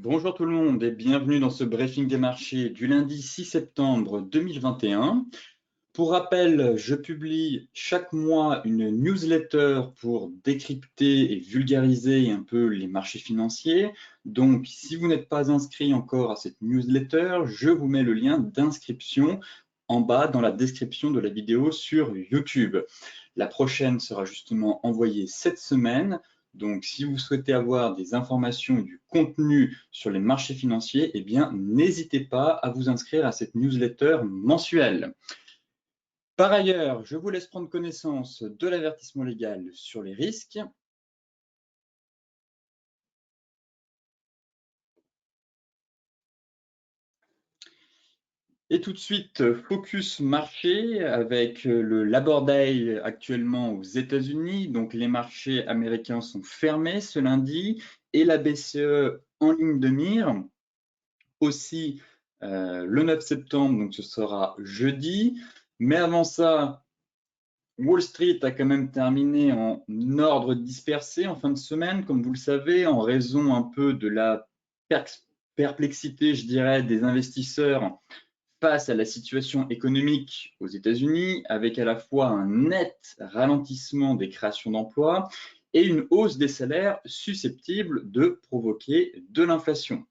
Bonjour tout le monde et bienvenue dans ce briefing des marchés du lundi 6 septembre 2021. Pour rappel, je publie chaque mois une newsletter pour décrypter et vulgariser un peu les marchés financiers. Donc, si vous n'êtes pas inscrit encore à cette newsletter, je vous mets le lien d'inscription en bas dans la description de la vidéo sur YouTube. La prochaine sera justement envoyée cette semaine. Donc, si vous souhaitez avoir des informations et du contenu sur les marchés financiers, eh bien, n'hésitez pas à vous inscrire à cette newsletter mensuelle. Par ailleurs, je vous laisse prendre connaissance de l'avertissement légal sur les risques. Et tout de suite, focus marché avec le Labor Day actuellement aux États-Unis. Donc, les marchés américains sont fermés ce lundi et la BCE en ligne de mire. Aussi, le 9 septembre, donc ce sera jeudi. Mais avant ça, Wall Street a quand même terminé en ordre dispersé en fin de semaine, comme vous le savez, en raison un peu de la perplexité, je dirais, des investisseurs face à la situation économique aux États-Unis, avec à la fois un net ralentissement des créations d'emplois et une hausse des salaires susceptible de provoquer de l'inflation.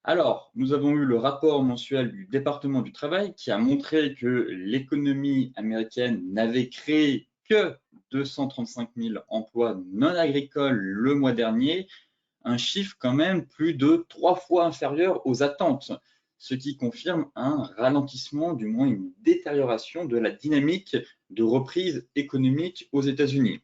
Alors, nous avons eu le rapport mensuel du département du travail qui a montré que l'économie américaine n'avait créé que 235 000 emplois non agricoles le mois dernier, un chiffre quand même plus de 3 fois inférieur aux attentes, ce qui confirme un ralentissement, du moins une détérioration de la dynamique de reprise économique aux États-Unis.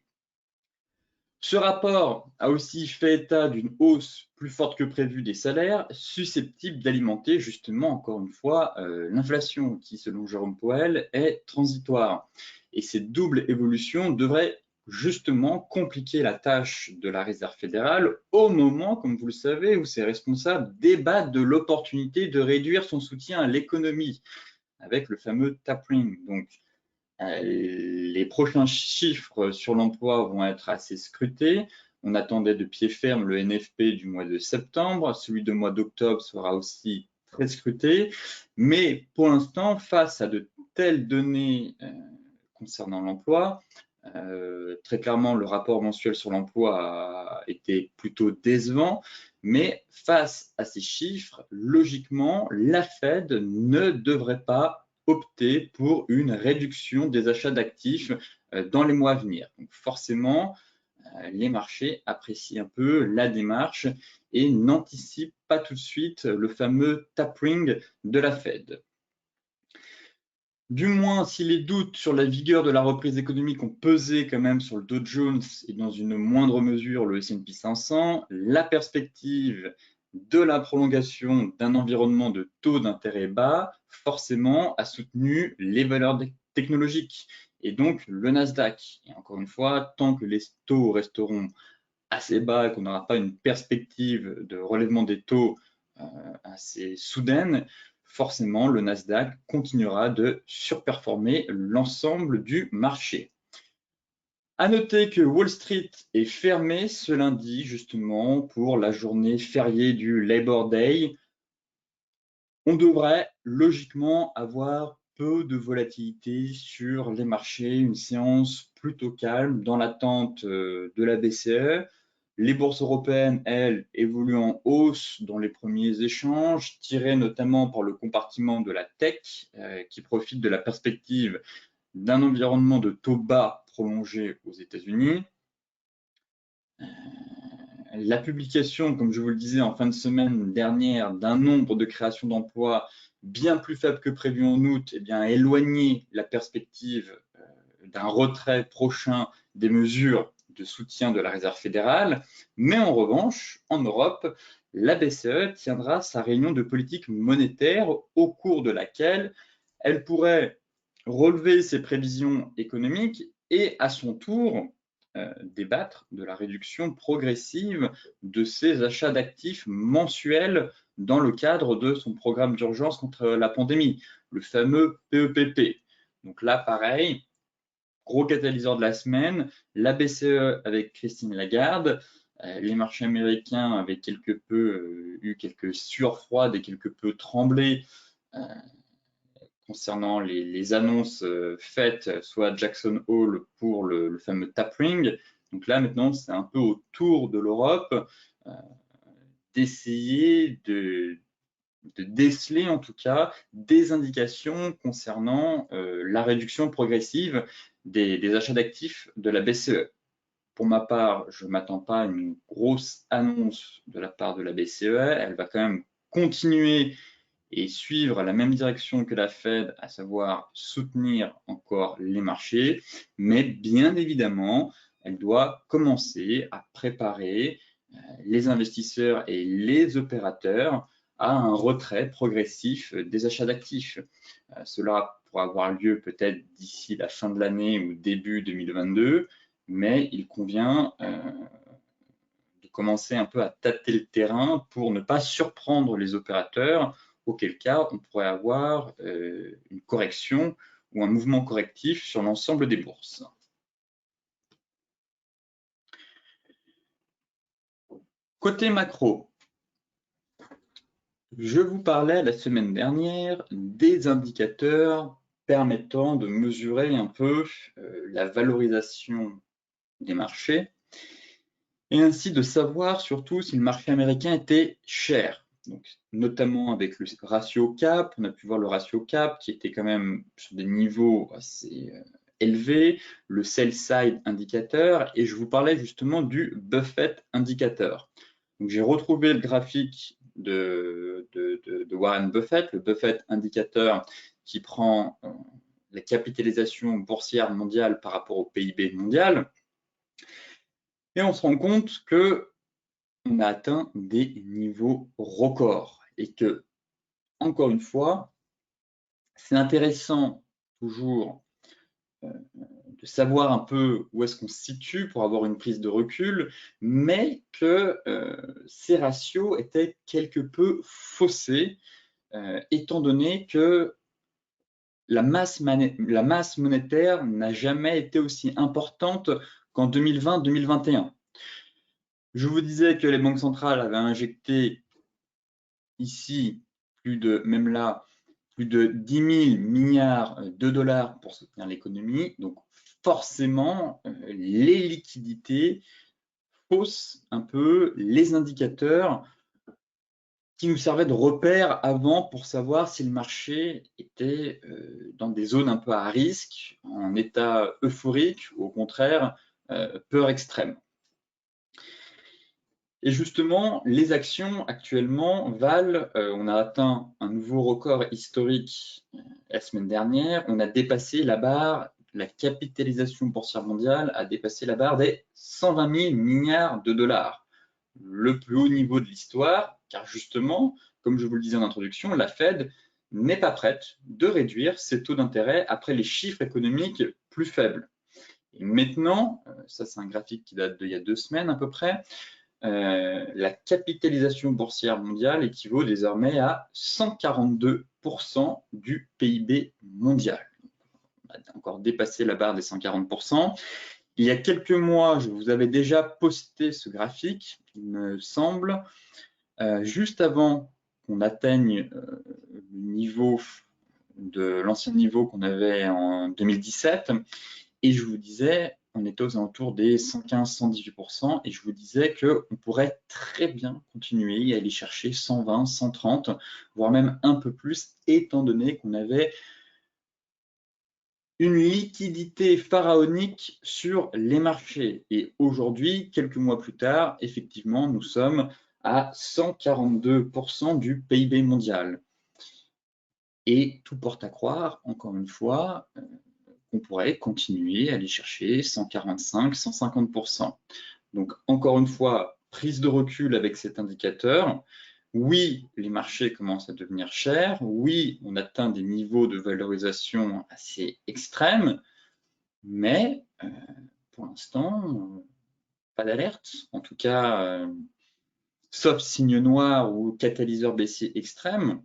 Ce rapport a aussi fait état d'une hausse plus forte que prévue des salaires, susceptible d'alimenter justement, encore une fois, l'inflation qui, selon Jérôme Powell, est transitoire. Et cette double évolution devrait justement compliquer la tâche de la Réserve fédérale au moment, comme vous le savez, où ses responsables débattent de l'opportunité de réduire son soutien à l'économie avec le fameux tapering. Donc, les prochains chiffres sur l'emploi vont être assez scrutés. On attendait de pied ferme le NFP du mois de septembre. Celui du mois d'octobre sera aussi très scruté. Mais pour l'instant, face à de telles données concernant l'emploi, très clairement, le rapport mensuel sur l'emploi a été plutôt décevant. Mais face à ces chiffres, logiquement, la Fed ne devrait pas opter pour une réduction des achats d'actifs dans les mois à venir. Donc forcément, les marchés apprécient un peu la démarche et n'anticipent pas tout de suite le fameux tapering de la Fed. Du moins, si les doutes sur la vigueur de la reprise économique ont pesé quand même sur le Dow Jones et dans une moindre mesure le S&P 500, la perspective de la prolongation d'un environnement de taux d'intérêt bas, forcément, a soutenu les valeurs technologiques et donc le Nasdaq. Et encore une fois, tant que les taux resteront assez bas et qu'on n'aura pas une perspective de relèvement des taux assez soudaine, forcément, le Nasdaq continuera de surperformer l'ensemble du marché. À noter que Wall Street est fermé ce lundi, justement, pour la journée fériée du Labor Day. On devrait logiquement avoir peu de volatilité sur les marchés, une séance plutôt calme dans l'attente de la BCE. Les bourses européennes, elles, évoluent en hausse dans les premiers échanges, tirées notamment par le compartiment de la tech, qui profite de la perspective d'un environnement de taux bas prolongé aux États-Unis. La publication, comme je vous le disais en fin de semaine dernière, d'un nombre de créations d'emplois bien plus faible que prévu en août, eh bien, a éloigné la perspective d'un retrait prochain des mesures de soutien de la Réserve fédérale. Mais en revanche, en Europe, la BCE tiendra sa réunion de politique monétaire au cours de laquelle elle pourrait relever ses prévisions économiques et à son tour débattre de la réduction progressive de ses achats d'actifs mensuels dans le cadre de son programme d'urgence contre la pandémie, le fameux PEPP. Donc là, pareil, gros catalyseur de la semaine, la BCE avec Christine Lagarde les marchés américains avaient quelque peu eu quelques sueurs froides et quelque peu tremblé concernant les annonces faites soit à Jackson Hole pour le fameux tapering. Donc là, maintenant, c'est un peu au tour de l'Europe d'essayer de déceler en tout cas des indications concernant la réduction progressive des achats d'actifs de la BCE. Pour ma part, je ne m'attends pas à une grosse annonce de la part de la BCE. Elle va quand même continuer et suivre la même direction que la Fed, à savoir soutenir encore les marchés. Mais bien évidemment, elle doit commencer à préparer les investisseurs et les opérateurs à un retrait progressif des achats d'actifs. Cela pourra avoir lieu peut-être d'ici la fin de l'année ou début 2022, mais il convient de commencer un peu à tâter le terrain pour ne pas surprendre les opérateurs, auquel cas on pourrait avoir une correction ou un mouvement correctif sur l'ensemble des bourses. Côté macro, je vous parlais la semaine dernière des indicateurs permettant de mesurer un peu la valorisation des marchés et ainsi de savoir surtout si le marché américain était cher. Donc, notamment avec le ratio CAP, on a pu voir le ratio CAP qui était quand même sur des niveaux assez élevés, le sell side indicateur, et je vous parlais justement du Buffett indicateur. Donc, j'ai retrouvé le graphique de Warren Buffett, le Buffett indicateur qui prend la capitalisation boursière mondiale par rapport au PIB mondial. Et on se rend compte que on a atteint des niveaux records et que, encore une fois, c'est intéressant toujours de savoir un peu où est-ce qu'on se situe pour avoir une prise de recul, mais que ces ratios étaient quelque peu faussés, étant donné que la masse monétaire n'a jamais été aussi importante qu'en 2020-2021. Je vous disais que les banques centrales avaient injecté ici même là, plus de 10 000 milliards de dollars pour soutenir l'économie. Donc forcément, les liquidités faussent un peu les indicateurs qui nous servaient de repère avant pour savoir si le marché était dans des zones un peu à risque, en état euphorique ou au contraire peur extrême. Et justement, les actions actuellement valent, on a atteint un nouveau record historique la semaine dernière, on a dépassé la barre, la capitalisation boursière mondiale a dépassé la barre des 120 000 milliards de dollars, le plus haut niveau de l'histoire, car justement, comme je vous le disais en introduction, la Fed n'est pas prête de réduire ses taux d'intérêt après les chiffres économiques plus faibles. Et maintenant, ça c'est un graphique qui date d'il y a 2 semaines à peu près, la capitalisation boursière mondiale équivaut désormais à 142% du PIB mondial. On a encore dépassé la barre des 140%. Il y a quelques mois, je vous avais déjà posté ce graphique, il me semble, juste avant qu'on atteigne le niveau de l'ancien niveau qu'on avait en 2017. Et je vous disais, on était aux alentours des 115-118%, et je vous disais qu'on pourrait très bien continuer et aller chercher 120, 130, voire même un peu plus, étant donné qu'on avait une liquidité pharaonique sur les marchés. Et aujourd'hui, quelques mois plus tard, effectivement, nous sommes à 142% du PIB mondial. Et tout porte à croire, encore une fois, on pourrait continuer à aller chercher 145, 150%. Donc, encore une fois, prise de recul avec cet indicateur. Oui, les marchés commencent à devenir chers. Oui, on atteint des niveaux de valorisation assez extrêmes. Mais pour l'instant, pas d'alerte. En tout cas, sauf signe noir ou catalyseur baissier extrême.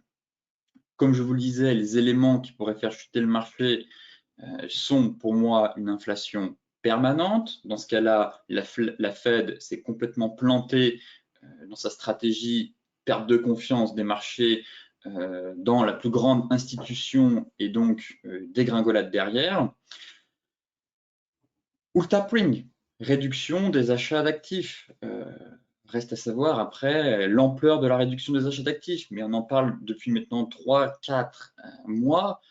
Comme je vous le disais, les éléments qui pourraient faire chuter le marché sont pour moi une inflation permanente. Dans ce cas-là, la Fed s'est complètement plantée dans sa stratégie perte de confiance des marchés dans la plus grande institution et donc dégringolade derrière. Ou le tapering, réduction des achats d'actifs. Reste à savoir après l'ampleur de la réduction des achats d'actifs, mais on en parle depuis maintenant 3-4 mois.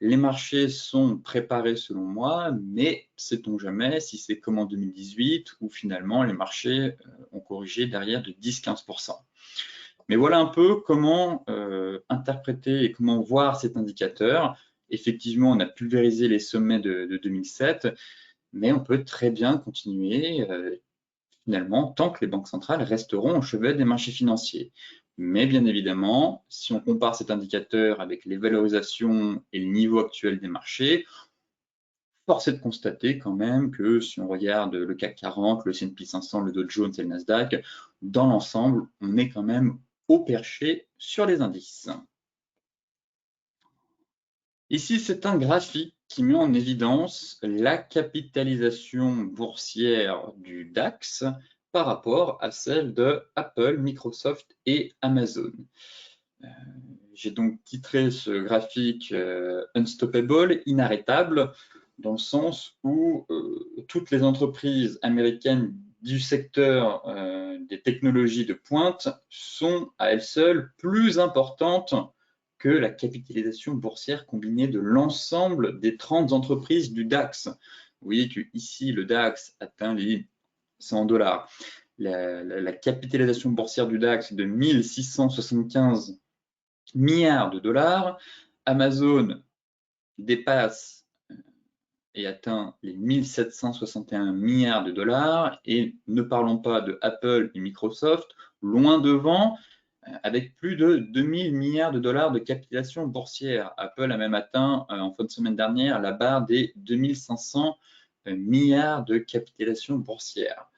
Les marchés sont préparés selon moi, mais sait-on jamais si c'est comme en 2018 où finalement les marchés ont corrigé derrière de 10-15%. Mais voilà un peu comment interpréter et comment voir cet indicateur. Effectivement, on a pulvérisé les sommets de 2007, mais on peut très bien continuer finalement tant que les banques centrales resteront au chevet des marchés financiers. Mais bien évidemment, si on compare cet indicateur avec les valorisations et le niveau actuel des marchés, force est de constater quand même que si on regarde le CAC 40, le S&P 500, le Dow Jones et le Nasdaq, dans l'ensemble, on est quand même au perché sur les indices. Ici, c'est un graphique qui met en évidence la capitalisation boursière du DAX par rapport à celle de Apple, Microsoft et Amazon. J'ai donc titré ce graphique Unstoppable, inarrêtable, dans le sens où toutes les entreprises américaines du secteur des technologies de pointe sont à elles seules plus importantes que la capitalisation boursière combinée de l'ensemble des 30 entreprises du DAX. Vous voyez qu'ici, le DAX atteint les $100. La capitalisation boursière du DAX est de 1675 milliards de dollars. Amazon dépasse et atteint les 1761 milliards de dollars. Et ne parlons pas de Apple et Microsoft, loin devant, avec plus de 2000 milliards de dollars de capitalisation boursière. Apple a même atteint en fin de semaine dernière la barre des 2500 milliards de capitalisation boursière.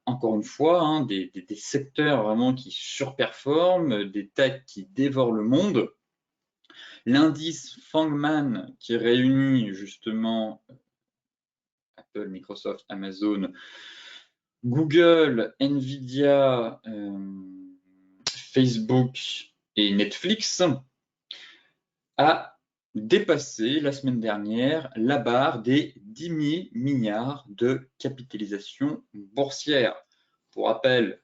Encore une fois, hein, des secteurs vraiment qui surperforment, des techs qui dévorent le monde. L'indice Fangman qui réunit justement Apple, Microsoft, Amazon, Google, Nvidia, Facebook et Netflix a dépassé la semaine dernière la barre des 10 000 milliards de capitalisation boursière. Pour rappel,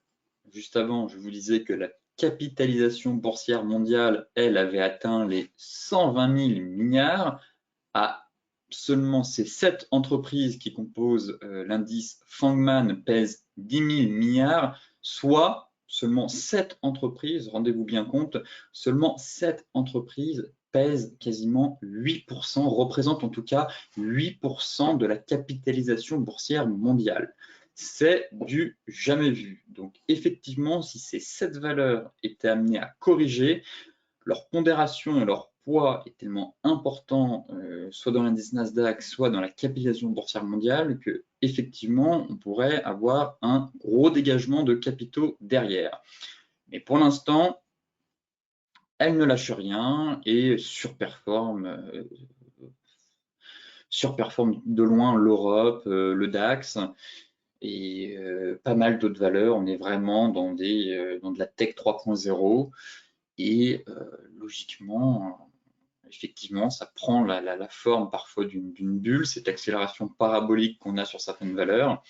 juste avant, je vous disais que la capitalisation boursière mondiale, elle, avait atteint les 120 000 milliards. À seulement ces 7 entreprises qui composent l'indice Fangman pèsent 10 000 milliards, soit seulement 7 entreprises, rendez-vous bien compte, seulement 7 entreprises pèsent quasiment 8%, représentent en tout cas 8% de la capitalisation boursière mondiale. C'est du jamais vu. Donc effectivement, si ces 7 valeurs étaient amenées à corriger, leur pondération et leur poids est tellement important, soit dans l'indice Nasdaq, soit dans la capitalisation boursière mondiale, que effectivement, on pourrait avoir un gros dégagement de capitaux derrière. Mais pour l'instant, elle ne lâche rien et surperforme de loin l'Europe, le DAX et pas mal d'autres valeurs. On est vraiment dans de la tech 3.0 et logiquement, effectivement, ça prend la forme parfois d'une bulle, cette accélération parabolique qu'on a sur certaines valeurs,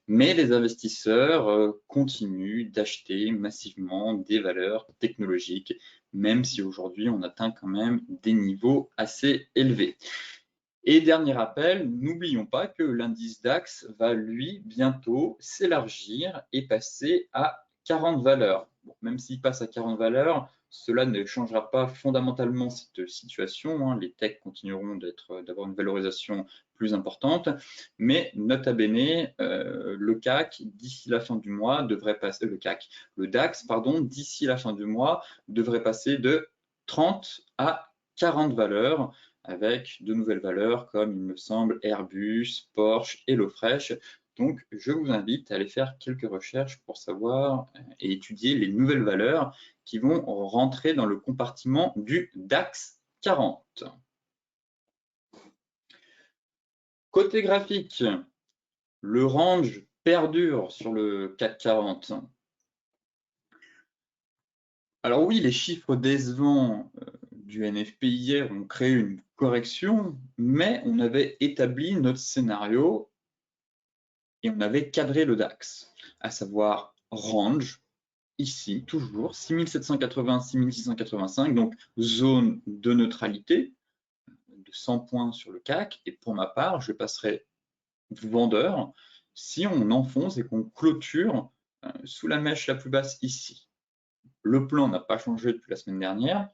mais les investisseurs continuent d'acheter massivement des valeurs technologiques, même si aujourd'hui on atteint quand même des niveaux assez élevés. Et dernier rappel, n'oublions pas que l'indice DAX va lui bientôt s'élargir et passer à 40 valeurs. Bon, même s'il passe à 40 valeurs, cela ne changera pas fondamentalement cette situation. Hein. Les techs continueront d'avoir une valorisation plus importante, mais nota bene, le CAC d'ici la fin du mois devrait passer, le DAX, pardon, d'ici la fin du mois devrait passer de 30 à 40 valeurs, avec de nouvelles valeurs comme, il me semble, Airbus, Porsche, HelloFresh. Donc, je vous invite à aller faire quelques recherches pour savoir et étudier les nouvelles valeurs qui vont rentrer dans le compartiment du DAX 40. Côté graphique, Le range perdure sur le CAC 40. Alors oui, les chiffres décevants du NFP hier ont créé une correction, mais on avait établi notre scénario et on avait cadré le DAX, à savoir range, ici, toujours, 6780, 6685, donc zone de neutralité, de 100 points sur le CAC, et pour ma part, je passerai vendeur si on enfonce et qu'on clôture sous la mèche la plus basse ici. Le plan n'a pas changé depuis la semaine dernière.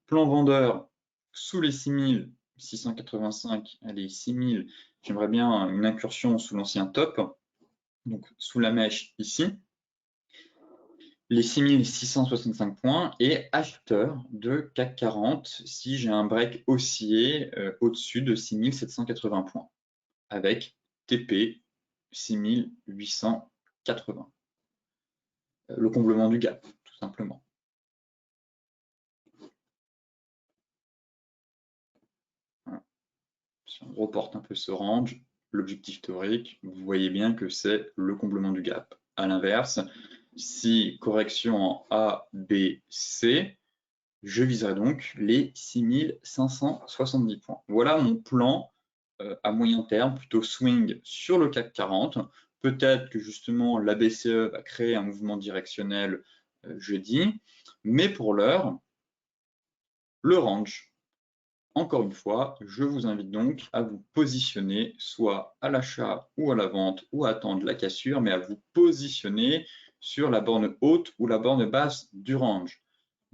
Plan vendeur sous les 6685, allez, 6000, j'aimerais bien une incursion sous l'ancien top, donc sous la mèche ici. Les 6665 points et acheteur de CAC 40 si j'ai un break haussier au-dessus de 6780 points avec TP 6880. Le comblement du gap, tout simplement. Si on reporte un peu ce range, l'objectif théorique, vous voyez bien que c'est le comblement du gap. À l'inverse, si correction en A, B, C, je viserai donc les 6570 points. Voilà mon plan à moyen terme, plutôt swing sur le CAC 40. Peut-être que justement la BCE va créer un mouvement directionnel jeudi, mais pour l'heure, le range. Encore une fois, je vous invite donc à vous positionner soit à l'achat ou à la vente ou à attendre la cassure, mais à vous positionner sur la borne haute ou la borne basse du range.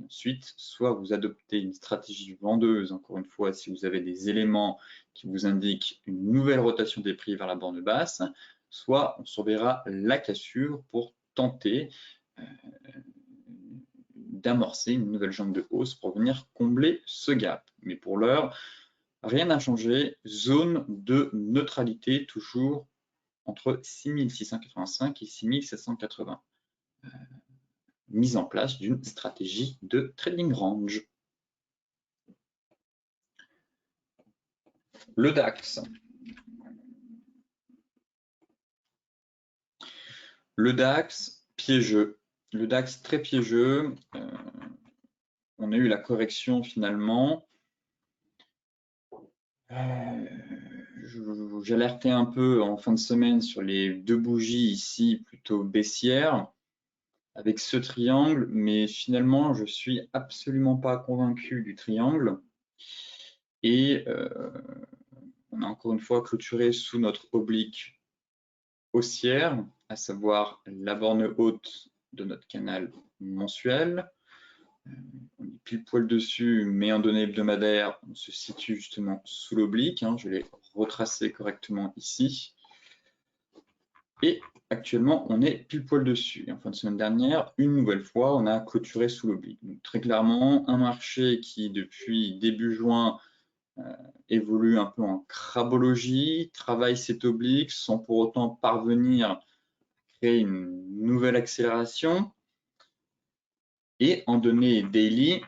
Ensuite, soit vous adoptez une stratégie vendeuse, encore une fois, si vous avez des éléments qui vous indiquent une nouvelle rotation des prix vers la borne basse, soit on surveillera la cassure pour tenter d'amorcer une nouvelle jambe de hausse pour venir combler ce gap. Mais pour l'heure, rien n'a changé. Zone de neutralité toujours entre 6685 et 6780. Mise en place d'une stratégie de trading range. Le DAX. Le DAX, piégeux. Le DAX très piégeux. On a eu la correction finalement. J'alertais un peu en fin de semaine sur les deux bougies ici plutôt baissières avec ce triangle, mais finalement je suis absolument pas convaincu du triangle. Et on a encore une fois clôturé sous notre oblique haussière, à savoir la borne haute de notre canal mensuel. On est pile poil dessus, mais en données hebdomadaires, on se situe justement sous l'oblique. Je l'ai retracé correctement ici. Et actuellement, on est pile poil dessus. Et en fin de semaine dernière, une nouvelle fois, on a clôturé sous l'oblique. Donc très clairement, un marché qui, depuis début juin, évolue un peu en crabologie, travaille cet oblique sans pour autant parvenir à créer une nouvelle accélération. Et en données daily,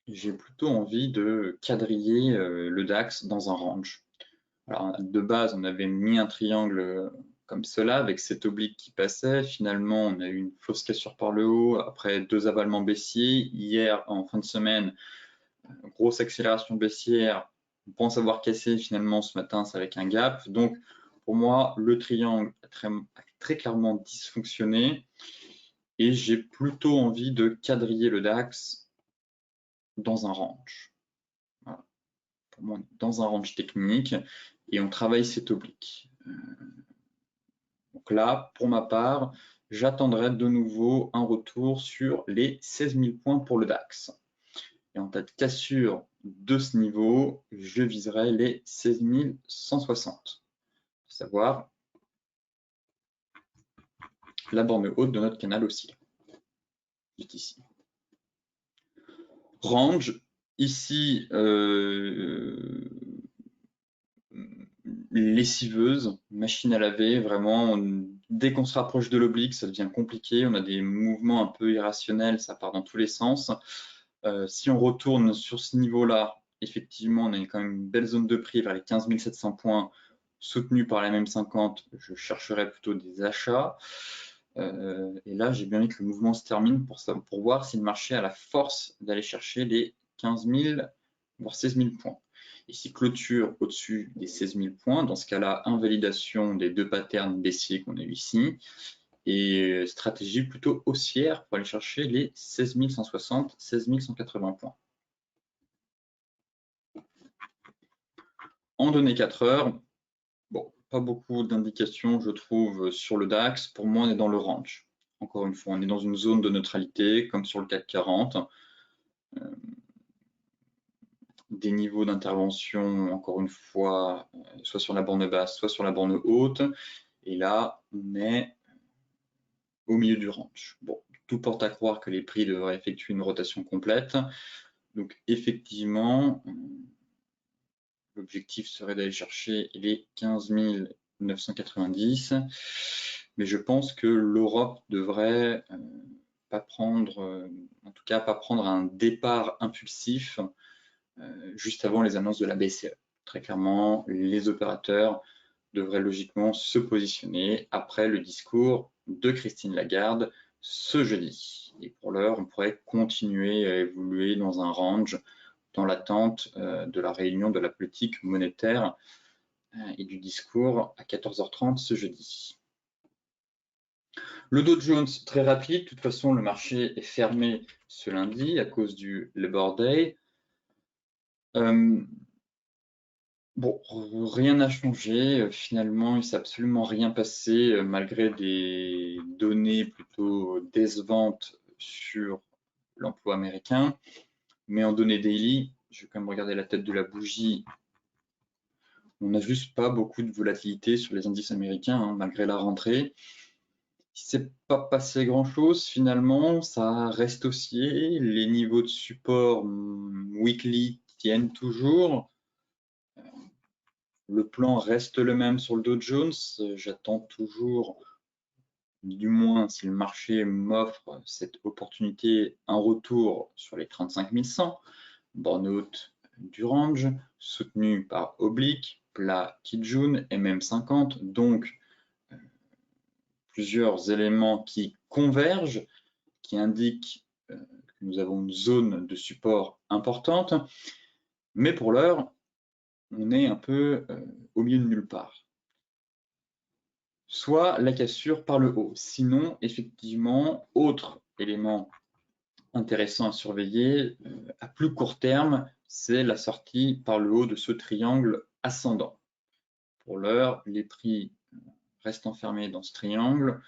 j'ai plutôt envie de quadriller le DAX dans un range. Alors, de base, on avait mis un triangle comme cela, avec cet oblique qui passait. Finalement, on a eu une fausse cassure par le haut, après deux avalements baissiers. Hier, en fin de semaine, grosse accélération baissière. On pense avoir cassé, finalement, ce matin, c'est avec un gap. Donc, pour moi, le triangle a très clairement dysfonctionné. Et j'ai plutôt envie de quadriller le DAX dans un range. Voilà. Pour moi, dans un range technique et on travaille cet oblique. Donc là, pour ma part, j'attendrai de nouveau un retour sur les 16 000 points pour le DAX. Et en cas de cassure de ce niveau, je viserai les 16 160, à savoir la borne haute de notre canal haussier. Juste ici. Range, ici, lessiveuse, machine à laver, vraiment, dès qu'on se rapproche de l'oblique, ça devient compliqué, on a des mouvements un peu irrationnels, ça part dans tous les sens. Si on retourne sur ce niveau-là, effectivement, on a quand même une belle zone de prix vers les 15 700 points soutenu par la même 50, je chercherai plutôt des achats. Et là, j'ai bien envie que le mouvement se termine pour voir si le marché a la force d'aller chercher les 15 000, voire 16 000 points. Et si clôture au-dessus des 16 000 points, dans ce cas-là, invalidation des deux patterns baissiers qu'on a eu ici, et stratégie plutôt haussière pour aller chercher les 16 160, 16 180 points. En données 4 heures, bon, pas beaucoup d'indications, je trouve, sur le DAX. Pour moi, on est dans le range. Encore une fois, on est dans une zone de neutralité, comme sur le CAC 40. Des niveaux d'intervention, encore une fois, soit sur la borne basse, soit sur la borne haute. Et là, on est au milieu du range. Bon, tout porte à croire que les prix devraient effectuer une rotation complète. Donc, effectivement, l'objectif serait d'aller chercher les 15 990. Mais je pense que l'Europe devrait pas prendre, en tout cas, pas prendre un départ impulsif juste avant les annonces de la BCE. Très clairement, les opérateurs devraient logiquement se positionner après le discours de Christine Lagarde ce jeudi. Et pour l'heure, on pourrait continuer à évoluer dans un range dans l'attente de la réunion de la politique monétaire et du discours à 14h30 ce jeudi. Le Dow Jones, très rapide. De toute façon, le marché est fermé ce lundi à cause du Labor Day. Bon, rien n'a changé. Finalement, il ne s'est absolument rien passé malgré des données plutôt décevantes sur l'emploi américain. Mais en données daily, je vais quand même regarder la tête de la bougie. On n'a juste pas beaucoup de volatilité sur les indices américains, hein, malgré la rentrée. Il ne s'est pas passé grand-chose finalement, ça reste haussier. Les niveaux de support weekly tiennent toujours. Le plan reste le même sur le Dow Jones. J'attends toujours, du moins si le marché m'offre cette opportunité, un retour sur les 35 100, borne haute du range, soutenu par oblique, plat Kijun, MM50, donc plusieurs éléments qui convergent, qui indiquent que nous avons une zone de support importante, mais pour l'heure, on est un peu au milieu de nulle part. Soit la cassure par le haut. Sinon, effectivement, autre élément intéressant à surveiller à plus court terme, c'est la sortie par le haut de ce triangle ascendant. Pour l'heure, les prix restent enfermés dans ce triangle.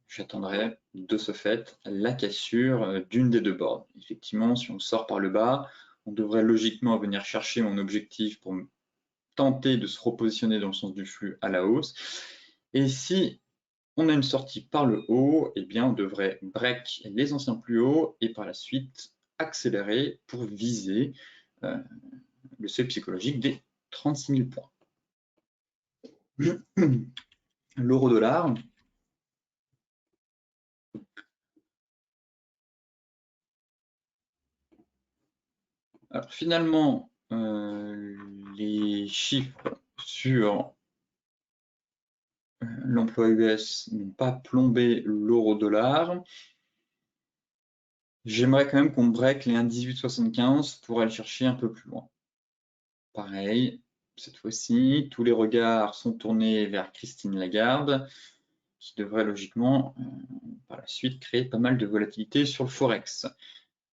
J'attendrai de ce fait la cassure d'une des deux bornes. Effectivement, si on sort par le bas, on devrait logiquement venir chercher mon objectif pour tenter de se repositionner dans le sens du flux à la hausse. Et si on a une sortie par le haut, eh bien on devrait break les anciens plus hauts et par la suite accélérer pour viser le seuil psychologique des 36 000 points. L'euro-dollar. Alors finalement, les chiffres sur l'emploi US n'ont pas plombé l'euro-dollar. J'aimerais quand même qu'on break les 1,1875 pour aller chercher un peu plus loin. Pareil, cette fois-ci, tous les regards sont tournés vers Christine Lagarde, qui devrait logiquement, par la suite, créer pas mal de volatilité sur le Forex.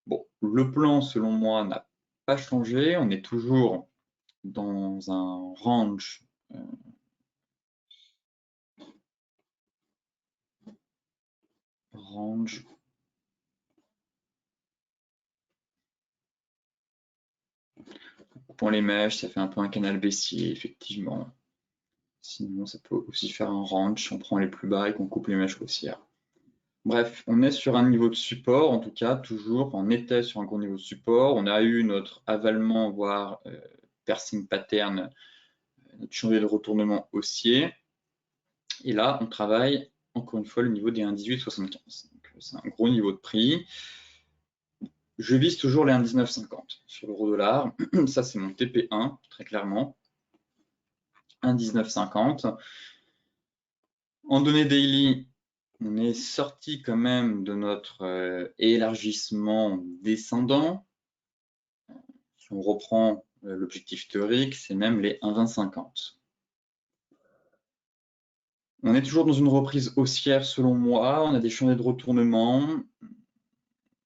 Bon, le plan, selon moi, n'a pas changé. On est toujours dans un range pour les mèches, ça fait un peu un canal baissier, effectivement. Sinon, ça peut aussi faire un range, on prend les plus bas et qu'on coupe les mèches haussières. Bref, on est sur un niveau de support, en tout cas, toujours, on était sur un gros niveau de support. On a eu notre avalement, voire piercing pattern, notre chantier de retournement haussier. Et là, on travaille, encore une fois, le niveau des 1,1875. C'est un gros niveau de prix. Je vise toujours les 1,1950 sur l'euro-dollar. Ça, c'est mon TP1, très clairement. 1,1950. En données daily, on est sorti quand même de notre élargissement descendant. Si on reprend l'objectif théorique, c'est même les 1,2050. On est toujours dans une reprise haussière selon moi, on a des chantiers de retournement,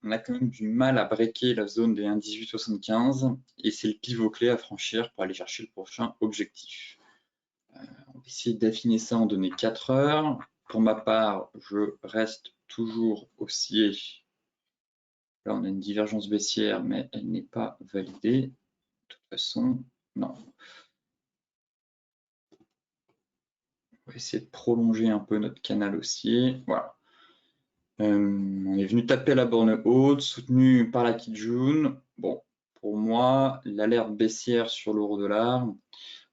on a quand même du mal à breaker la zone des 1,1875 et c'est le pivot clé à franchir pour aller chercher le prochain objectif. On va essayer d'affiner ça en données 4 heures. Pour ma part, je reste toujours haussier. Là, on a une divergence baissière, mais elle n'est pas validée. De toute façon, non. On va essayer de prolonger un peu notre canal haussier. Voilà. On est venu taper la borne haute, soutenu par la Kijun. Bon, pour moi, l'alerte baissière sur l'euro-dollar,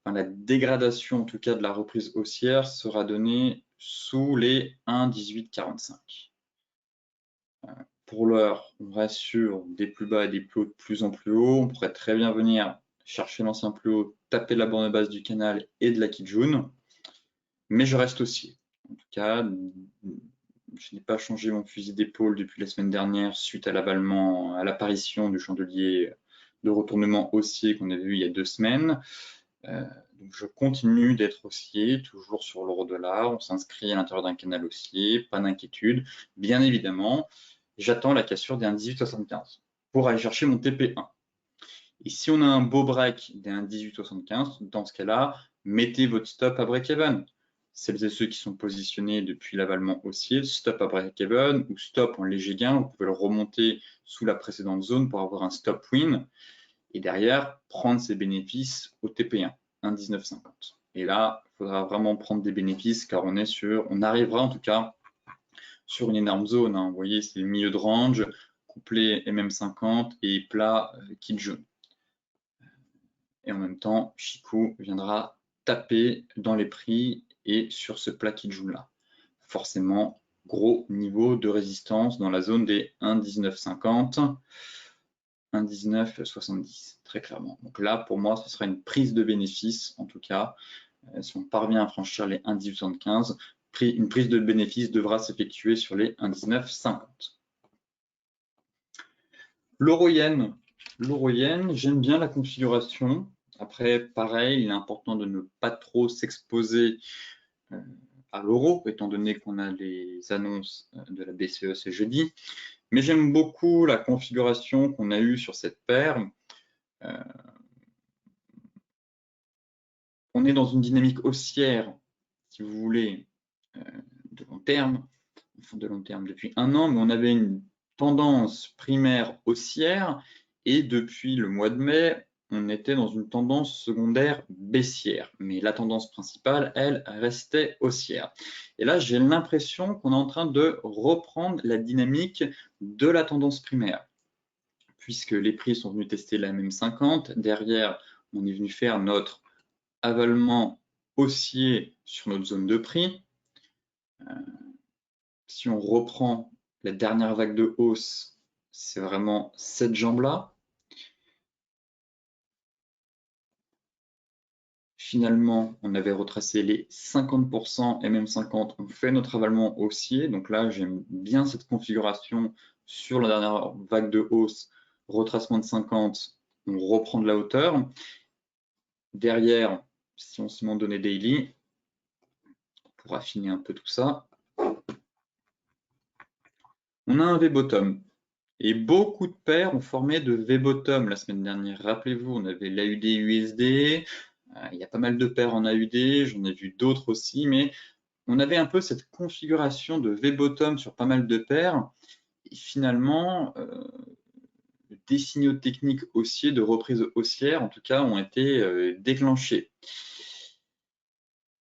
enfin, la dégradation en tout cas de la reprise haussière sera donnée sous les 1,1845. Pour l'heure, on reste sur des plus bas et des plus hauts de plus en plus haut. On pourrait très bien venir chercher l'ancien plus haut, taper la borne basse du canal et de la Kijun, mais je reste haussier. En tout cas, je n'ai pas changé mon fusil d'épaule depuis la semaine dernière suite à l'avalement, à l'apparition du chandelier de retournement haussier qu'on avait vu il y a 2 semaines. Donc je continue d'être haussier, toujours sur l'euro-dollar. On s'inscrit à l'intérieur d'un canal haussier, pas d'inquiétude. Bien évidemment, j'attends la cassure des 1,1875 pour aller chercher mon TP1. Et si on a un beau break des 1,1875, dans ce cas-là, mettez votre stop à break-even. Celles et ceux qui sont positionnés depuis l'avalement haussier, stop à break-even ou stop en léger gain, vous pouvez le remonter sous la précédente zone pour avoir un stop win et derrière prendre ses bénéfices au TP1, 1,1950. Et là, il faudra vraiment prendre des bénéfices car on arrivera en tout cas sur une énorme zone. Vous voyez, c'est le milieu de range, couplet MM50 et plat Kijun. Et en même temps, Chikou viendra taper dans les prix et sur ce plat Kijun là. Forcément, gros niveau de résistance dans la zone des 1,1950, 1,1970, très clairement. Donc là, pour moi, ce sera une prise de bénéfice, en tout cas, si on parvient à franchir les 1,1875, une prise de bénéfice devra s'effectuer sur les 1,1950. L'euro-yen, j'aime bien la configuration. Après, pareil, il est important de ne pas trop s'exposer à l'euro, étant donné qu'on a les annonces de la BCE ce jeudi. Mais j'aime beaucoup la configuration qu'on a eue sur cette paire. On est dans une dynamique haussière, si vous voulez, de long terme, enfin de long terme depuis 1 an, mais on avait une tendance primaire haussière et depuis le mois de mai, on était dans une tendance secondaire baissière. Mais la tendance principale, elle, restait haussière. Et là, j'ai l'impression qu'on est en train de reprendre la dynamique de la tendance primaire, puisque les prix sont venus tester la MM50. Derrière, on est venu faire notre avalement haussier sur notre zone de prix. Si on reprend la dernière vague de hausse, c'est vraiment cette jambe-là. Finalement, on avait retracé les 50% MM50, on fait notre avalement haussier. Donc là, j'aime bien cette configuration sur la dernière vague de hausse, retracement de 50, on reprend de la hauteur. Derrière, si on se met en données daily, pour affiner un peu tout ça, on a un V-bottom. Et beaucoup de paires ont formé de V-bottom la semaine dernière. Rappelez-vous, on avait l'AUD-USD, il y a pas mal de paires en AUD, j'en ai vu d'autres aussi, mais on avait un peu cette configuration de V-bottom sur pas mal de paires. Et finalement, des signaux techniques haussiers, de reprise haussière, en tout cas, ont été déclenchés.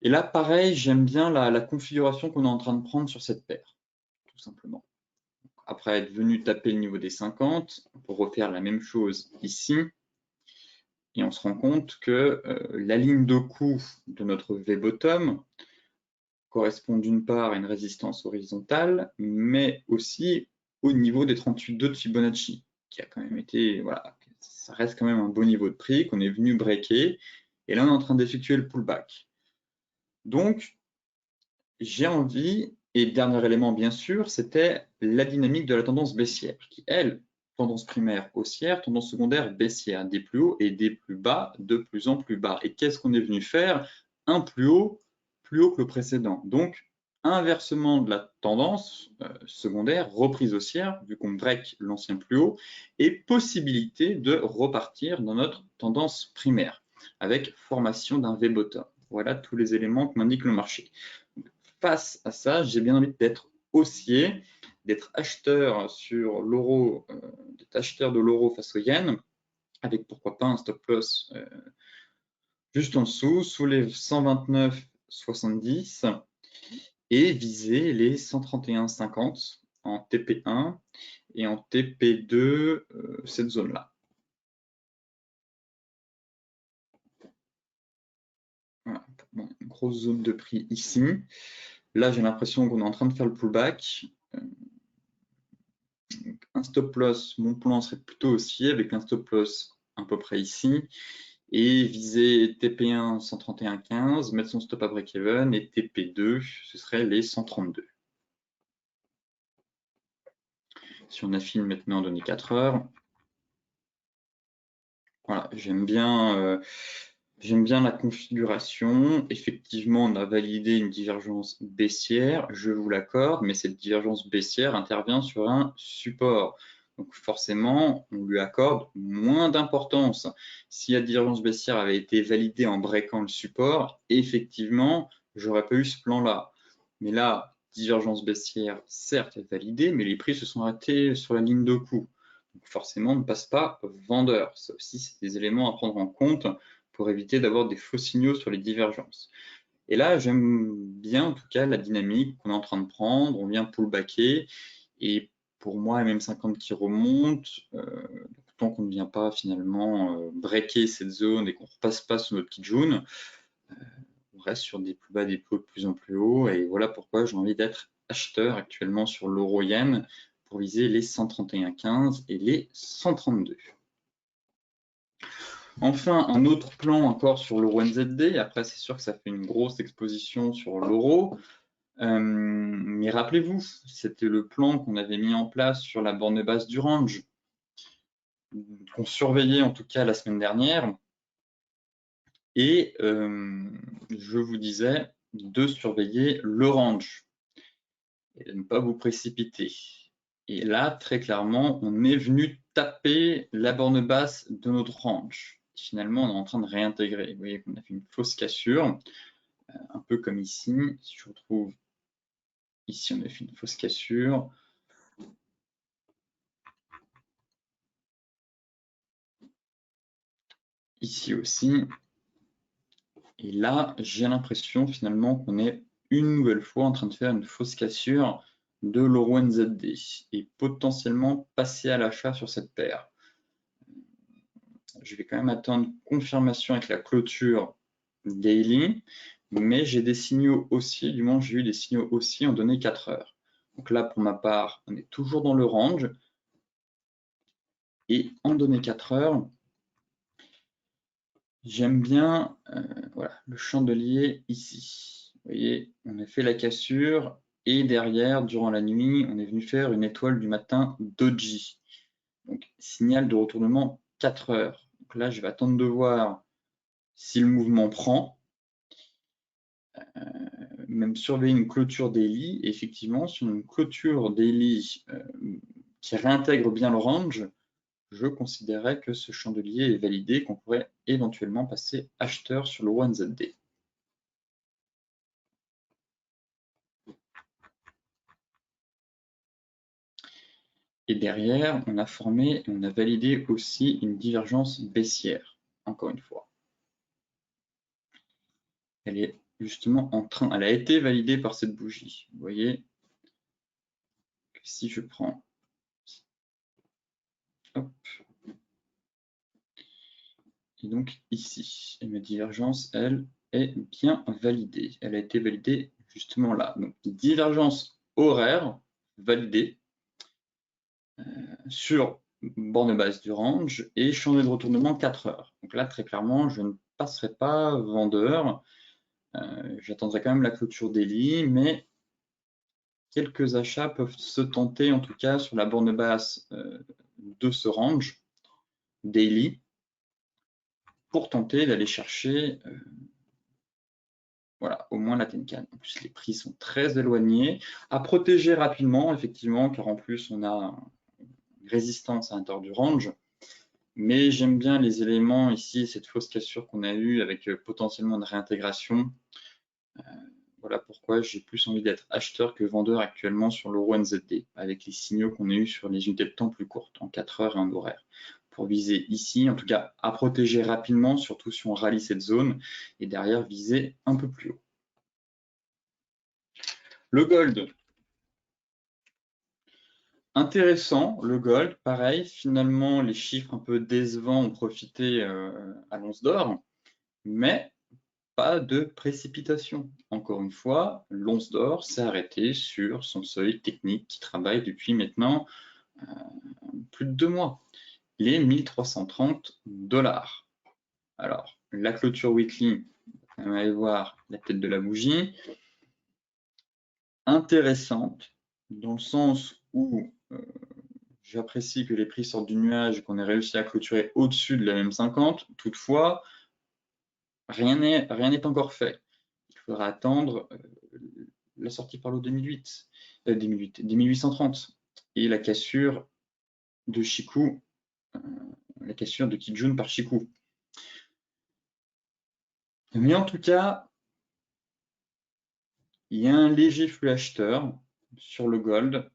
Et là, pareil, j'aime bien la configuration qu'on est en train de prendre sur cette paire, tout simplement. Après être venu taper le niveau des 50, on peut refaire la même chose ici. Et on se rend compte que la ligne de coup de notre V-bottom correspond d'une part à une résistance horizontale, mais aussi au niveau des 38,2 de Fibonacci, qui a quand même été, voilà, ça reste quand même un beau niveau de prix qu'on est venu breaker. Et là, on est en train d'effectuer le pullback. Donc, j'ai envie, et dernier élément bien sûr, c'était la dynamique de la tendance baissière, qui elle, tendance primaire haussière, tendance secondaire baissière, des plus hauts et des plus bas, de plus en plus bas. Et qu'est-ce qu'on est venu faire? Un plus haut que le précédent. Donc, inversement de la tendance secondaire, reprise haussière, vu qu'on break l'ancien plus haut, et possibilité de repartir dans notre tendance primaire, avec formation d'un V-bottom. Voilà tous les éléments que m'indique le marché. Face à ça, j'ai bien envie d'être haussier, d'être acheteur sur l'euro, d'être acheteur de l'euro face au yen, avec pourquoi pas un stop loss juste en dessous, sous les 129,70 et viser les 131,50 en TP1 et en TP2, cette zone-là. Voilà, bon, une grosse zone de prix ici. Là, j'ai l'impression qu'on est en train de faire le pullback. Un stop loss, mon plan serait plutôt haussier avec un stop loss à peu près ici et viser TP1 131,15, mettre son stop à break-even et TP2, ce serait les 132. Si on affine maintenant en données 4 heures, voilà, j'aime bien la configuration. Effectivement, on a validé une divergence baissière, je vous l'accorde, mais cette divergence baissière intervient sur un support. Donc forcément, on lui accorde moins d'importance. Si la divergence baissière avait été validée en breakant le support, effectivement, j'aurais pas eu ce plan-là. Mais là, divergence baissière, certes, est validée, mais les prix se sont arrêtés sur la ligne de coup. Donc forcément, on ne passe pas vendeur. Ça aussi, c'est des éléments à prendre en compte pour éviter d'avoir des faux signaux sur les divergences. Et là, j'aime bien en tout cas la dynamique qu'on est en train de prendre. On vient pullbacker et pour moi, MM50 qui remonte, tant qu'on ne vient pas finalement breaker cette zone et qu'on ne repasse pas sur notre petite jaune, on reste sur des plus bas, des plus hauts, de plus en plus haut. Et voilà pourquoi j'ai envie d'être acheteur actuellement sur l'euro-yen pour viser les 131,15 et les 132. Enfin, un autre plan encore sur l'euro NZD. Après, c'est sûr que ça fait une grosse exposition sur l'euro. Mais rappelez-vous, c'était le plan qu'on avait mis en place sur la borne basse du range, qu'on surveillait en tout cas la semaine dernière. Et je vous disais de surveiller le range et de ne pas vous précipiter. Et là, très clairement, on est venu taper la borne basse de notre range. Finalement, on est en train de réintégrer. Vous voyez qu'on a fait une fausse cassure, un peu comme ici. Si je retrouve ici, on a fait une fausse cassure. Ici aussi. Et là, j'ai l'impression finalement qu'on est une nouvelle fois en train de faire une fausse cassure de l'euro NZD et potentiellement passer à l'achat sur cette paire. Je vais quand même attendre confirmation avec la clôture daily, mais j'ai des signaux haussiers, du moins j'ai eu des signaux haussiers en données 4 heures. Donc là, pour ma part, on est toujours dans le range. Et en données 4 heures, j'aime bien voilà, le chandelier ici. Vous voyez, on a fait la cassure et derrière, durant la nuit, on est venu faire une étoile du matin doji. Donc, signal de retournement 4 heures. Donc là, je vais attendre de voir si le mouvement prend. Même surveiller une clôture daily. Et effectivement, sur une clôture daily qui réintègre bien le range, je considérais que ce chandelier est validé, qu'on pourrait éventuellement passer acheteur sur le OneZD. Et derrière, on a formé et on a validé aussi une divergence baissière, encore une fois. Elle est justement en train, elle a été validée par cette bougie. Vous voyez que si je prends, hop, et donc ici, et ma divergence, elle, est bien validée. Elle a été validée justement là. Donc, divergence horaire validée sur borne basse du range et changer de retournement 4 heures. Donc là, très clairement, je ne passerai pas vendeur. J'attendrai quand même la clôture daily, mais quelques achats peuvent se tenter, en tout cas sur la borne basse de ce range daily, pour tenter d'aller chercher voilà, au moins la Tenkan. En plus, les prix sont très éloignés. À protéger rapidement, effectivement, car en plus, on a une résistance à l'intérieur du range. Mais j'aime bien les éléments ici, cette fausse cassure qu'on a eue avec potentiellement une réintégration. Voilà pourquoi j'ai plus envie d'être acheteur que vendeur actuellement sur l'euro NZD, avec les signaux qu'on a eus sur les unités de temps plus courtes, en 4 heures et en horaire. Pour viser ici, en tout cas à protéger rapidement, surtout si on rallie cette zone, et derrière viser un peu plus haut. Le gold. Intéressant, le gold, pareil, finalement les chiffres un peu décevants ont profité à l'once d'or, mais pas de précipitation. Encore une fois, l'once d'or s'est arrêtée sur son seuil technique qui travaille depuis maintenant plus de 2 mois, les 1330 $. Alors, la clôture weekly, on va aller voir la tête de la bougie, intéressante dans le sens où j'apprécie que les prix sortent du nuage et qu'on ait réussi à clôturer au-dessus de la même 50. Toutefois, rien n'est encore fait. Il faudra attendre la sortie par l'eau 2008, des 1830 et la cassure de Chikou, la cassure de Kijun par Chikou. Mais en tout cas, il y a un léger flux acheteur sur le gold.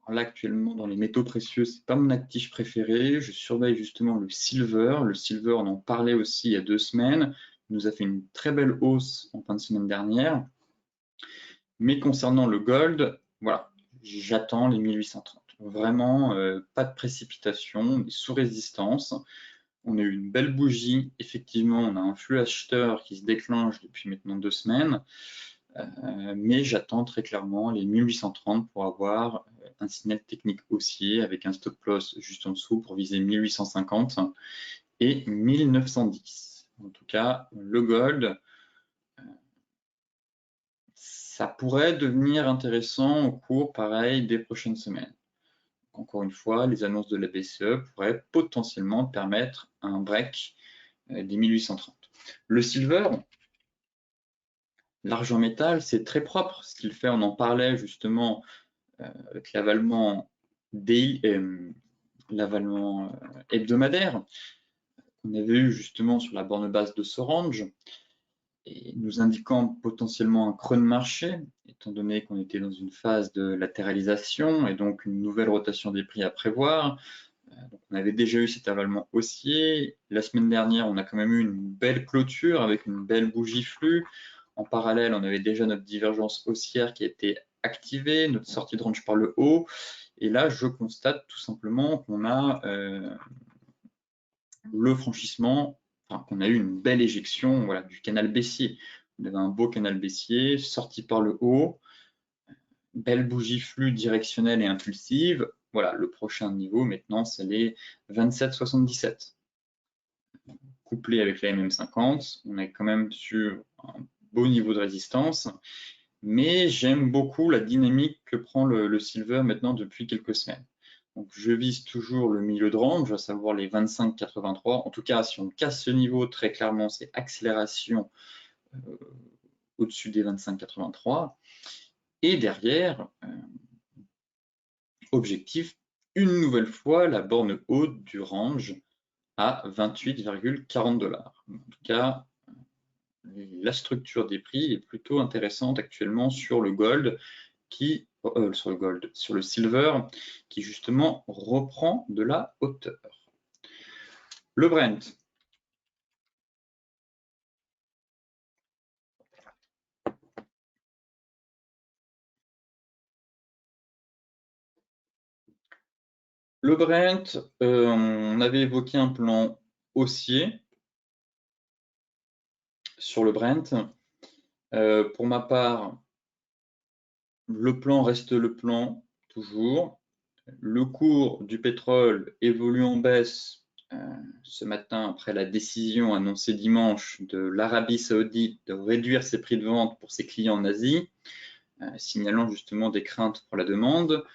Là, actuellement, dans les métaux précieux, c'est pas mon actif préféré. Je surveille justement le silver. Le silver, on en parlait aussi il y a 2 semaines. Il nous a fait une très belle hausse en fin de semaine dernière. Mais concernant le gold, voilà, j'attends les 1830. Vraiment, pas de précipitation, on est sous résistance. On a eu une belle bougie. Effectivement, on a un flux acheteur qui se déclenche depuis maintenant 2 semaines. Mais j'attends très clairement les 1830 pour avoir un signal technique haussier avec un stop loss juste en dessous pour viser 1850 et 1910. En tout cas, le gold, ça pourrait devenir intéressant au cours, pareil, des prochaines semaines. Encore une fois, les annonces de la BCE pourraient potentiellement permettre un break des 1830. Le silver, l'argent métal, c'est très propre ce qu'il fait. On en parlait justement avec l'avalement hebdomadaire qu'on avait eu justement sur la borne basse de ce range et nous indiquant potentiellement un creux de marché, étant donné qu'on était dans une phase de latéralisation et donc une nouvelle rotation des prix à prévoir. Donc on avait déjà eu cet avalement haussier. La semaine dernière, on a quand même eu une belle clôture avec une belle bougie flux. En parallèle, on avait déjà notre divergence haussière qui a été activée, notre sortie de range par le haut. Et là, je constate tout simplement qu'on a le franchissement, enfin, qu'on a eu une belle éjection voilà, du canal baissier. On avait un beau canal baissier, sorti par le haut, belle bougie flux directionnelle et impulsive. Voilà, le prochain niveau maintenant, c'est les 27,77. Couplé avec la MM50, on est quand même sur un beau niveau de résistance. Mais j'aime beaucoup la dynamique que prend le silver maintenant depuis quelques semaines. Donc je vise toujours le milieu de range, à savoir les 25,83. En tout cas, si on casse ce niveau, très clairement, c'est accélération au-dessus des 25,83. Et derrière, objectif, une nouvelle fois, la borne haute du range à 28,40 $. En tout cas, la structure des prix est plutôt intéressante actuellement sur le gold, sur le silver, qui justement reprend de la hauteur. Le Brent. Le Brent, on avait évoqué un plan haussier sur le Brent. Pour ma part, le plan reste le plan, toujours. Le cours du pétrole évolue en baisse ce matin après la décision annoncée dimanche de l'Arabie Saoudite de réduire ses prix de vente pour ses clients en Asie, signalant justement des craintes pour la demande.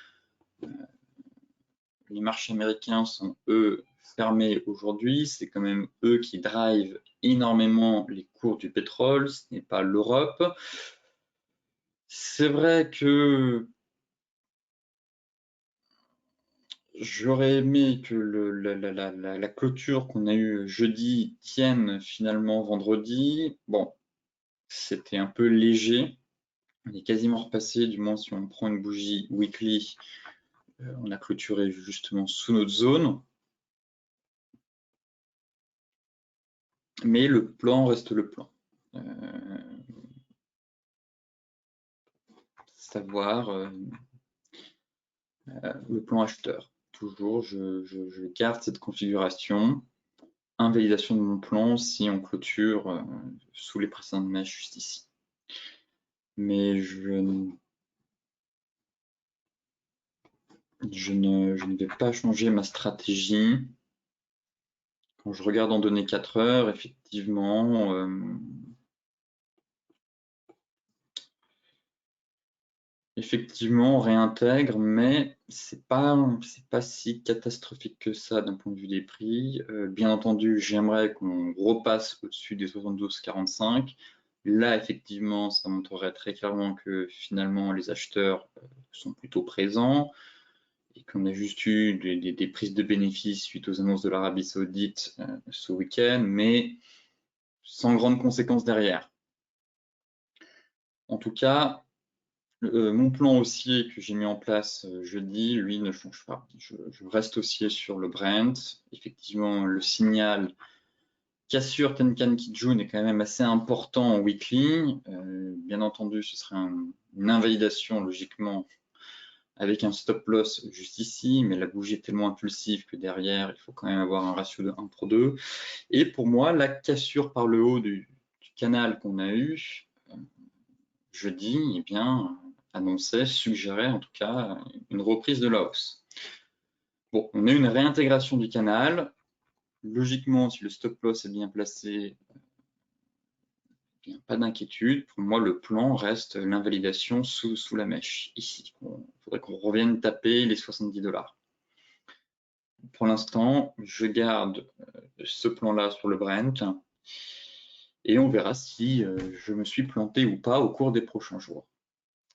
Les marchés américains sont, eux, fermés aujourd'hui. C'est quand même eux qui drivent énormément les cours du pétrole, ce n'est pas l'Europe. C'est vrai que j'aurais aimé que la clôture qu'on a eue jeudi tienne finalement vendredi. Bon, c'était un peu léger. On est quasiment repassé, du moins si on prend une bougie weekly, on a clôturé justement sous notre zone. Mais le plan reste le plan. Savoir le plan acheteur. Toujours, je garde cette configuration. Invalidation de mon plan si on clôture sous les précédentes mèches juste ici. Mais je ne vais pas changer ma stratégie. Quand je regarde en données 4 heures, effectivement, on réintègre, mais c'est pas si catastrophique que ça d'un point de vue des prix. Bien entendu, j'aimerais qu'on repasse au-dessus des 72,45. Là, effectivement, ça montrerait très clairement que finalement les acheteurs sont plutôt présents et qu'on a juste eu des prises de bénéfices suite aux annonces de l'Arabie Saoudite ce week-end, mais sans grandes conséquences derrière. En tout cas, mon plan haussier que j'ai mis en place jeudi, lui, ne change pas. Je reste haussier sur le Brent. Effectivement, le signal cassure Tenkan Kijun est quand même assez important en weekly. Bien entendu, ce serait une invalidation logiquement avec un stop loss juste ici, mais la bougie est tellement impulsive que derrière, il faut quand même avoir un ratio de 1 pour 2. Et pour moi, la cassure par le haut du canal qu'on a eu jeudi, eh bien, annonçait, suggérait en tout cas une reprise de la hausse. Bon, on a une réintégration du canal. Logiquement, si le stop loss est bien placé, pas d'inquiétude. Pour moi, le plan reste l'invalidation sous la mèche, ici. Il faudrait qu'on revienne taper les 70 $. Pour l'instant, je garde ce plan-là sur le Brent et on verra si je me suis planté ou pas au cours des prochains jours.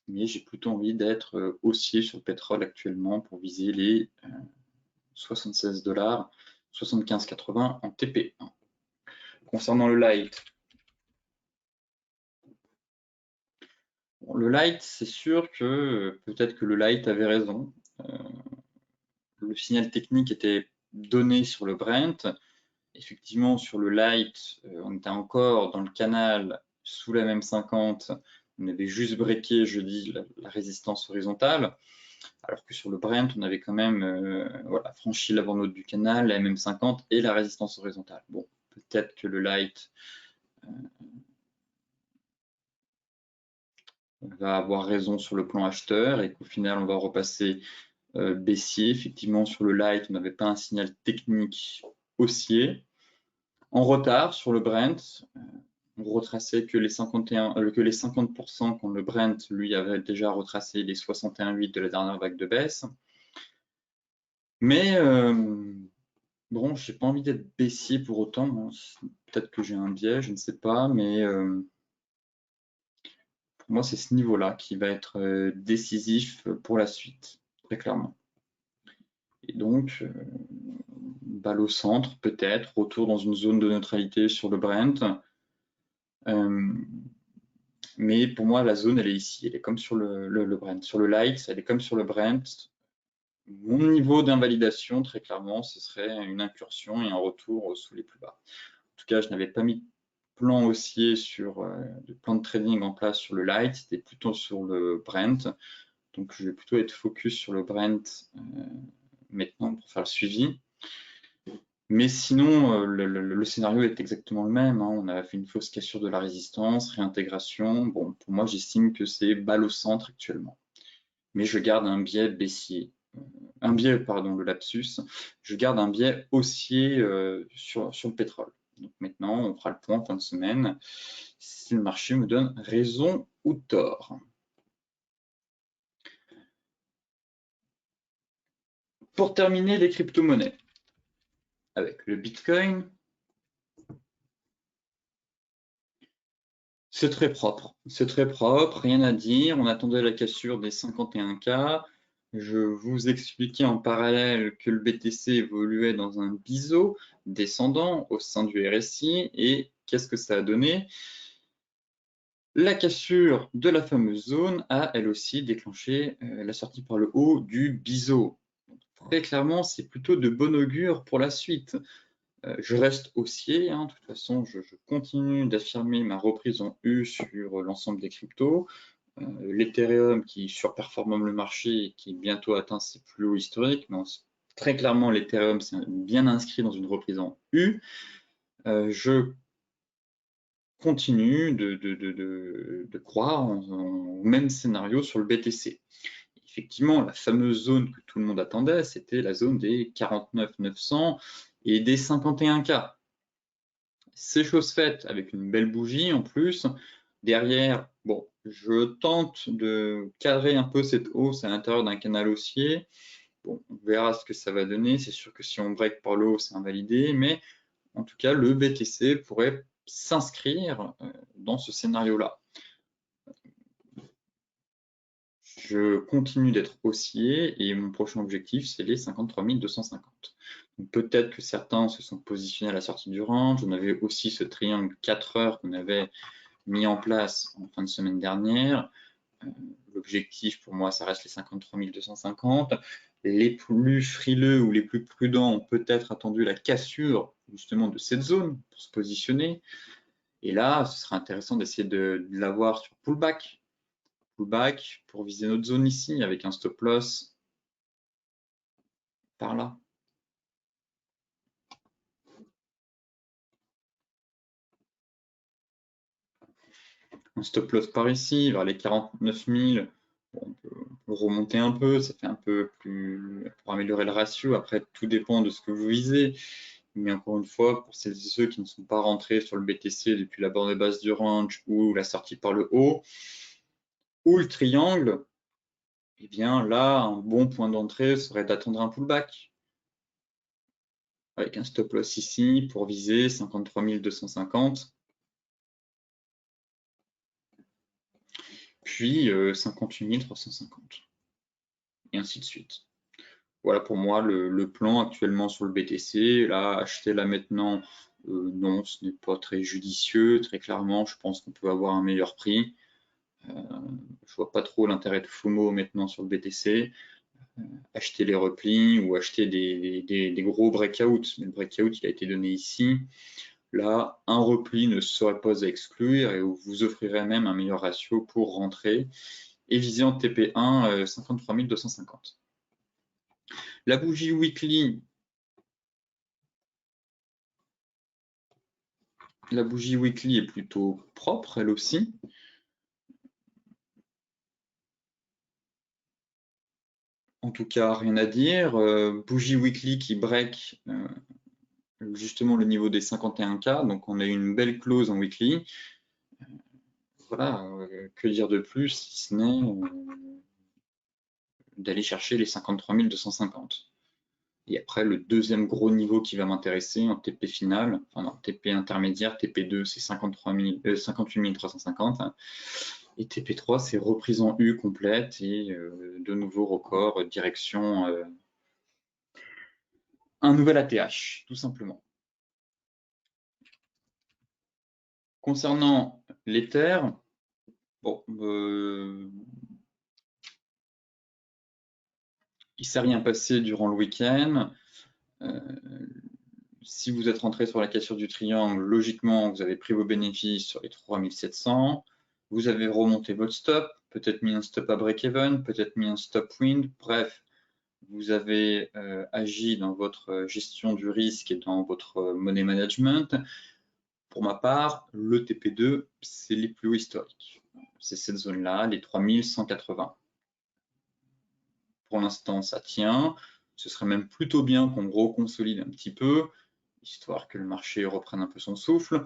Mais j'ai plutôt envie d'être haussier sur le pétrole actuellement pour viser les 76 $, 75,80 en TP1. Concernant le light, le light, c'est sûr que peut-être que le light avait raison. Le signal technique était donné sur le Brent. Effectivement, sur le light, on était encore dans le canal sous la même 50. On avait juste breaké jeudi la résistance horizontale. Alors que sur le Brent, on avait quand même franchi l'avant-note du canal, la MM50 et la résistance horizontale. Bon, peut-être que le light va avoir raison sur le plan acheteur et qu'au final, on va repasser baissier. Effectivement, sur le light, on n'avait pas un signal technique haussier. En retard sur le Brent, on retraçait que les 50% quand le Brent, lui, avait déjà retracé les 61,8 de la dernière vague de baisse. Mais bon, j'ai pas envie d'être baissier pour autant. Hein. Peut-être que j'ai un biais, je ne sais pas, mais pour moi, c'est ce niveau-là qui va être décisif pour la suite, très clairement. Et donc, balle au centre, peut-être, retour dans une zone de neutralité sur le Brent. Mais pour moi, la zone, elle est ici. Elle est comme sur le Brent. Sur le light, elle est comme sur le Brent. Mon niveau d'invalidation, très clairement, ce serait une incursion et un retour sous les plus bas. En tout cas, je n'avais pas mis de plan haussier de plan de trading en place sur le light, c'était plutôt sur le Brent. Donc, je vais plutôt être focus sur le Brent maintenant pour faire le suivi. Mais sinon, le scénario est exactement le même. Hein. On a fait une fausse cassure de la résistance, réintégration. Bon, pour moi, j'estime que c'est balle au centre actuellement. Mais je garde un biais baissier un biais, pardon, le lapsus, je garde un biais haussier sur le pétrole. Donc maintenant, on fera le point en fin de semaine, si le marché me donne raison ou tort. Pour terminer, les crypto-monnaies. Avec le Bitcoin, c'est très propre, rien à dire. On attendait la cassure des 51K. Je vous expliquais en parallèle que le BTC évoluait dans un biseau descendant au sein du RSI. Et qu'est-ce que ça a donné? La cassure de la fameuse zone a elle aussi déclenché la sortie par le haut du biseau. Très clairement, c'est plutôt de bon augure pour la suite. Je reste haussier, de toute façon, je continue d'affirmer ma reprise en U sur l'ensemble des cryptos. L'Ethereum qui surperforme le marché et qui bientôt atteint ses plus hauts historiques. Non, très clairement, l'Ethereum c'est bien inscrit dans une reprise en U. Je continue de croire au même scénario sur le BTC. Effectivement, la fameuse zone que tout le monde attendait, c'était la zone des 49 900 et des 51K. C'est chose faite avec une belle bougie en plus. Derrière, bon, je tente de cadrer un peu cette hausse à l'intérieur d'un canal haussier. Bon, on verra ce que ça va donner. C'est sûr que si on break par le haut, c'est invalidé, mais en tout cas, le BTC pourrait s'inscrire dans ce scénario-là. Je continue d'être haussier et mon prochain objectif, c'est les 53 250. Peut-être que certains se sont positionnés à la sortie du range. On avait aussi ce triangle 4 heures qu'on avait mis en place en fin de semaine dernière. L'objectif pour moi, ça reste les 53 250. Les plus frileux ou les plus prudents ont peut-être attendu la cassure justement de cette zone pour se positionner. Et là, ce sera intéressant d'essayer de l'avoir sur pullback. Pullback pour viser notre zone ici avec un stop loss par là. Un stop loss par ici, vers les 49 000. Bon, on peut remonter un peu, ça fait un peu plus pour améliorer le ratio. Après, tout dépend de ce que vous visez. Mais encore une fois, pour celles et ceux qui ne sont pas rentrés sur le BTC depuis la borne basse du range ou la sortie par le haut, ou le triangle, eh bien là, un bon point d'entrée serait d'attendre un pullback. Avec un stop loss ici pour viser 53 250. Puis 58 350. Et ainsi de suite. Voilà pour moi le plan actuellement sur le BTC. Là, acheter là maintenant, non, ce n'est pas très judicieux. Très clairement, je pense qu'on peut avoir un meilleur prix. Je vois pas trop l'intérêt de FOMO maintenant sur le BTC. Acheter les replis ou acheter des gros breakouts. Mais le breakout, il a été donné ici. Là, un repli ne serait pas à exclure et vous offrirez même un meilleur ratio pour rentrer et viser en TP1 53 250. La bougie weekly, est plutôt propre, elle aussi. En tout cas, rien à dire. Bougie weekly qui break justement le niveau des 51K. Donc, on a une belle close en weekly. Voilà, que dire de plus si ce n'est d'aller chercher les 53 250. Et après, le deuxième gros niveau qui va m'intéresser en TP final, enfin en TP intermédiaire, TP2 c'est 58 350 et TP3 c'est reprise en U complète et de nouveaux records direction un nouvel ATH, tout simplement. Concernant l'Ether, bon, il ne s'est rien passé durant le week-end. Si vous êtes rentré sur la cassure du triangle, logiquement, vous avez pris vos bénéfices sur les 3700. Vous avez remonté votre stop, peut-être mis un stop à break-even, peut-être mis un stop wind. Bref, vous avez agi dans votre gestion du risque et dans votre money management. Pour ma part, le TP2, c'est les plus hauts historiques. C'est cette zone-là, les 3180. Pour l'instant, ça tient. Ce serait même plutôt bien qu'on reconsolide un petit peu, histoire que le marché reprenne un peu son souffle,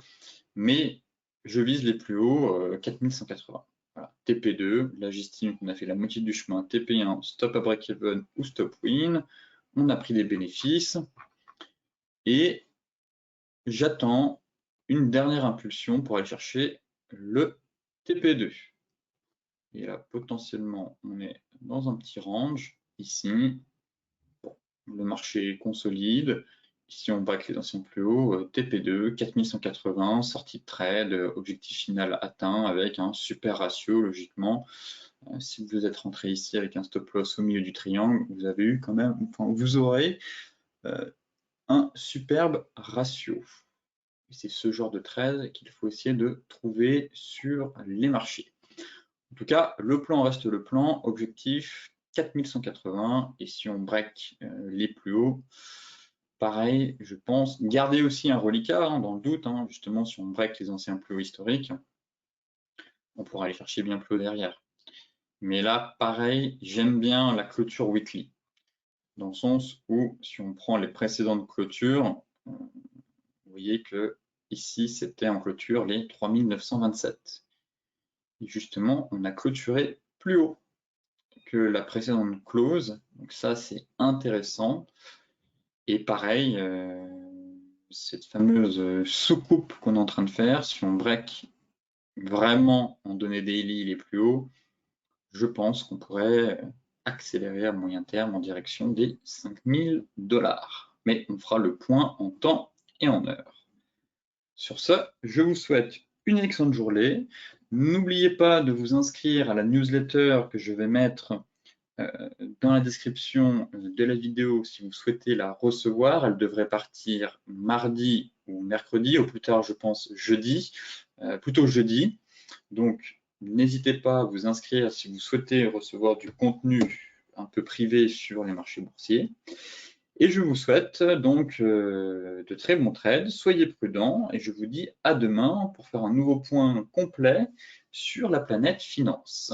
mais je vise les plus hauts, 4180. Voilà. TP2, là j'estime qu'on a fait la moitié du chemin. TP1, stop à break-even ou stop win. On a pris des bénéfices et j'attends une dernière impulsion pour aller chercher le TP2. Et là, potentiellement, on est dans un petit range ici. Bon, le marché consolide. Ici, on braque les anciens plus hauts, TP2, 4180, sortie de trade, objectif final atteint avec un super ratio, logiquement. Si vous êtes rentré ici avec un stop loss au milieu du triangle, vous avez eu quand même, enfin, vous aurez un superbe ratio. C'est ce genre de trade qu'il faut essayer de trouver sur les marchés. En tout cas, le plan reste le plan. Objectif 4180. Et si on break les plus hauts, pareil, je pense. Gardez aussi un reliquat dans le doute. Justement, si on break les anciens plus hauts historiques, on pourra aller chercher bien plus haut derrière. Mais là, pareil, j'aime bien la clôture weekly. Dans le sens où, si on prend les précédentes clôtures, vous voyez que ici, c'était en clôture les 3927. Et justement, on a clôturé plus haut que la précédente close. Donc ça, c'est intéressant. Et pareil, cette fameuse soucoupe qu'on est en train de faire, si on break vraiment en données daily les plus hauts, je pense qu'on pourrait accélérer à moyen terme en direction des 5000 $. Mais on fera le point en temps et en heure. Sur ce, je vous souhaite une excellente journée. N'oubliez pas de vous inscrire à la newsletter que je vais mettre dans la description de la vidéo si vous souhaitez la recevoir. Elle devrait partir mardi ou mercredi, au plus tard, je pense, jeudi, plutôt jeudi. Donc, n'hésitez pas à vous inscrire si vous souhaitez recevoir du contenu un peu privé sur les marchés boursiers. Et je vous souhaite donc de très bons trades, soyez prudents et je vous dis à demain pour faire un nouveau point complet sur la planète finance.